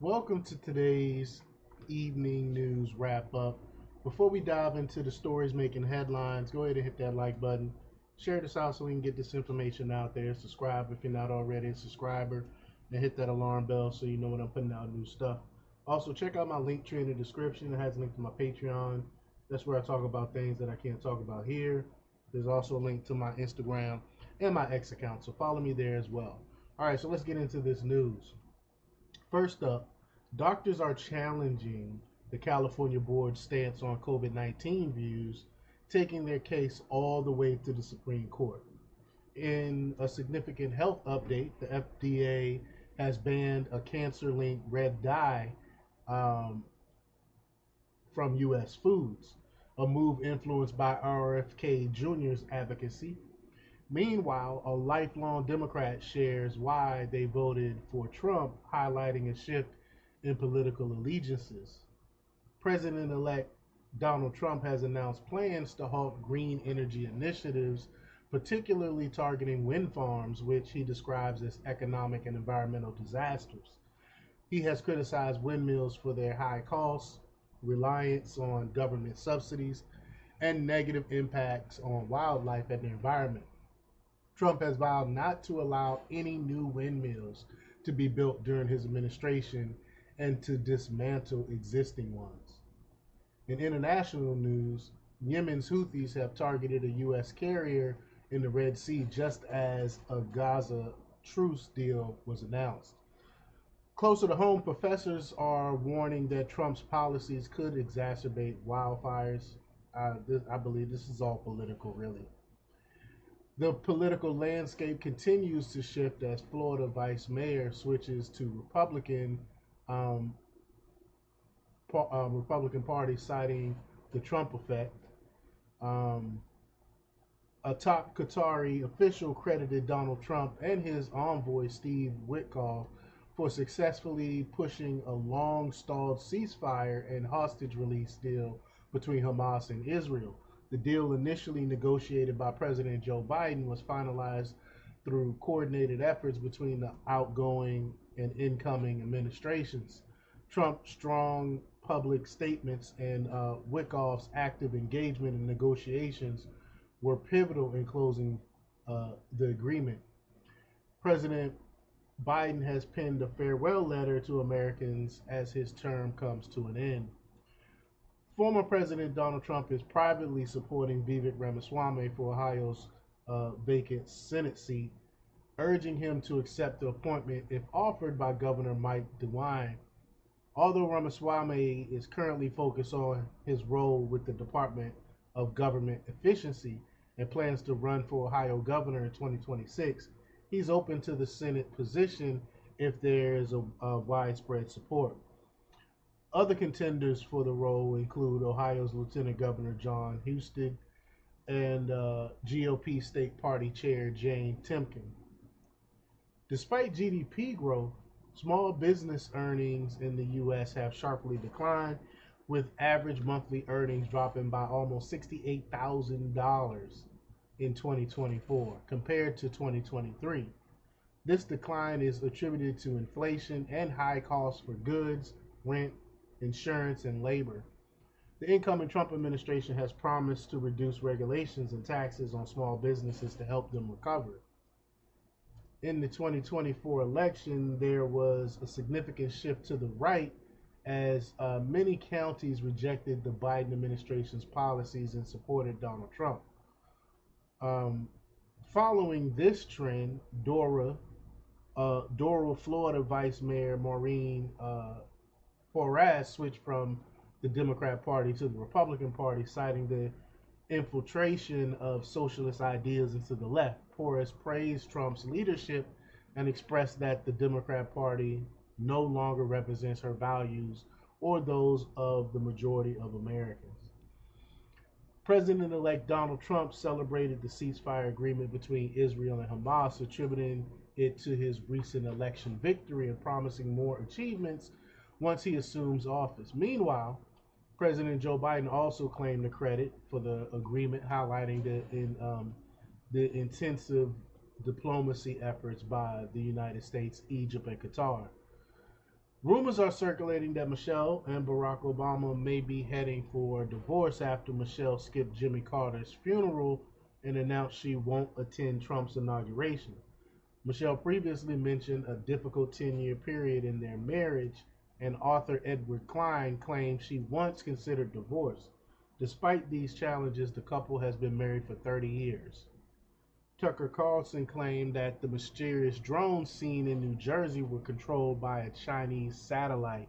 Welcome to today's evening news wrap up. Before we dive into the stories making headlines, go ahead and hit that like button. Share this out so we can get this information out there. Subscribe if you're not already a subscriber, and hit that alarm bell so you know when I'm putting out new stuff. Also, check out my link tree in the description. It has a link to my Patreon. That's where I talk about things that I can't talk about here. There's also a link to my Instagram and my X account, so follow me there as well. All right, so let's get into this news. First up, doctors are challenging the California board's stance on COVID 19 views, taking their case all the way to the Supreme Court. In a significant health update, the FDA has banned a cancer linked red dye um, from U.S. foods, a move influenced by RFK Jr.'s advocacy. Meanwhile, a lifelong Democrat shares why they voted for Trump, highlighting a shift in political allegiances. President elect Donald Trump has announced plans to halt green energy initiatives, particularly targeting wind farms, which he describes as economic and environmental disasters. He has criticized windmills for their high costs, reliance on government subsidies, and negative impacts on wildlife and the environment. Trump has vowed not to allow any new windmills to be built during his administration and to dismantle existing ones. In international news, Yemen's Houthis have targeted a U.S. carrier in the Red Sea just as a Gaza truce deal was announced. Closer to home, professors are warning that Trump's policies could exacerbate wildfires. I believe this is all political, really. The political landscape continues to shift as Florida vice mayor switches to um, Republican Party, citing the Trump effect. Um, a top Qatari official credited Donald Trump and his envoy Steve Witkoff for successfully pushing a long-stalled ceasefire and hostage release deal between Hamas and Israel. The deal, initially negotiated by President Joe Biden, was finalized through coordinated efforts between the outgoing and incoming administrations. Trump's strong public statements and Wickoff's active engagement in negotiations were pivotal in closing the agreement. President Biden has penned a farewell letter to Americans as his term comes to an end. Former President Donald Trump is privately supporting Vivek Ramaswamy for Ohio's vacant Senate seat, urging him to accept the appointment if offered by Governor Mike DeWine. Although Ramaswamy is currently focused on his role with the Department of Government Efficiency and plans to run for Ohio governor in 2026, he's open to the Senate position if there is a widespread support. Other contenders for the role include Ohio's Lieutenant Governor Jon Husted and GOP State Party Chair Jane Timken. Despite GDP growth, small business earnings in the U.S. have sharply declined, with average monthly earnings dropping by almost $68,000 in 2024 compared to 2023. This decline is attributed to inflation and high costs for goods, rent, insurance, and labor. The incoming Trump administration has promised to reduce regulations and taxes on small businesses to help them recover. In the 2024 election, there was a significant shift to the right as many counties rejected the Biden administration's policies and supported Donald Trump. Um, Following this trend, Doral, Florida Vice Mayor Maureen Porras switched from the Democrat Party to the Republican Party, citing the infiltration of socialist ideas into the left. Porras praised Trump's leadership and expressed that the Democrat Party no longer represents her values or those of the majority of Americans. President elect Donald Trump celebrated the ceasefire agreement between Israel and Hamas, attributing it to his recent election victory and promising more achievements once he assumes office. Meanwhile, President Joe Biden also claimed the credit for the agreement, highlighting the intensive diplomacy efforts by the United States, Egypt, and Qatar. Rumors are circulating that Michelle and Barack Obama may be heading for a divorce after Michelle skipped Jimmy Carter's funeral and announced she won't attend Trump's inauguration. Michelle previously mentioned a difficult 10-year period in their marriage, and author Edward Klein claimed she once considered divorce. Despite these challenges, the couple has been married for 30 years. Tucker Carlson claimed that the mysterious drones seen in New Jersey were controlled by a Chinese satellite,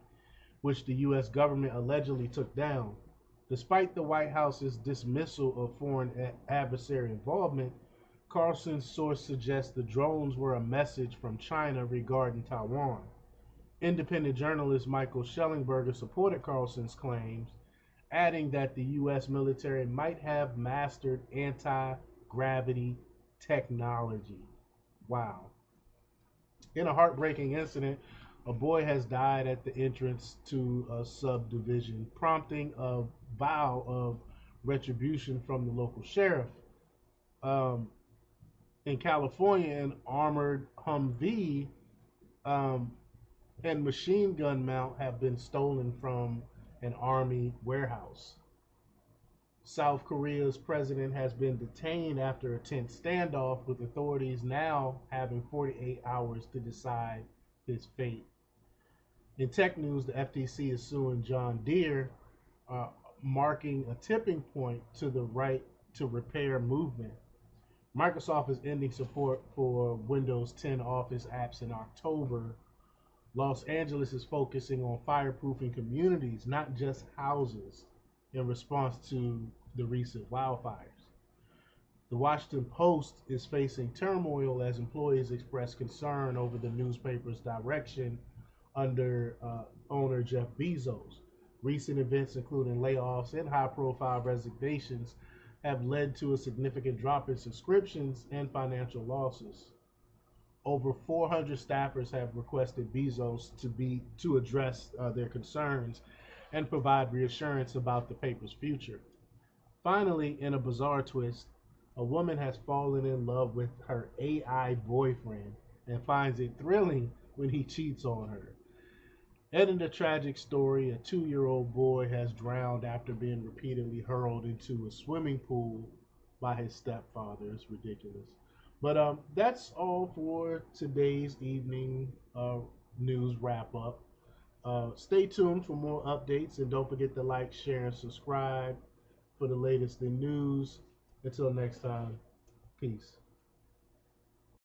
which the U.S. government allegedly took down. Despite the White House's dismissal of foreign adversary involvement, Carlson's source suggests the drones were a message from China regarding Taiwan. Independent journalist Michael Schellenberger supported Carlson's claims, adding that the U.S. military might have mastered anti gravity technology. Wow. In a heartbreaking incident, a boy has died at the entrance to a subdivision, prompting a vow of retribution from the local sheriff. Um, in California, an armored Humvee um, and machine gun mount have been stolen from an army warehouse. South Korea's president has been detained after a tense standoff, with authorities now having 48 hours to decide his fate. In tech news, the FTC is suing John Deere, uh, marking a tipping point to the right to repair movement. Microsoft is ending support for Windows 10 Office apps in October. Los Angeles is focusing on fireproofing communities, not just houses, in response to the recent wildfires. The Washington Post is facing turmoil as employees express concern over the newspaper's direction under owner Jeff Bezos. Recent events, including layoffs and high profile resignations, have led to a significant drop in subscriptions and financial losses. Over 400 staffers have requested Bezos to address their concerns and provide reassurance about the paper's future. Finally, in a bizarre twist, a woman has fallen in love with her AI boyfriend and finds it thrilling when he cheats on her. And in a tragic story, a 2-year-old boy has drowned after being repeatedly hurled into a swimming pool by his stepfather. It's ridiculous. But that's all for today's evening news wrap up. Stay tuned for more updates, and don't forget to like, share, and subscribe for the latest in news. Until next time, peace.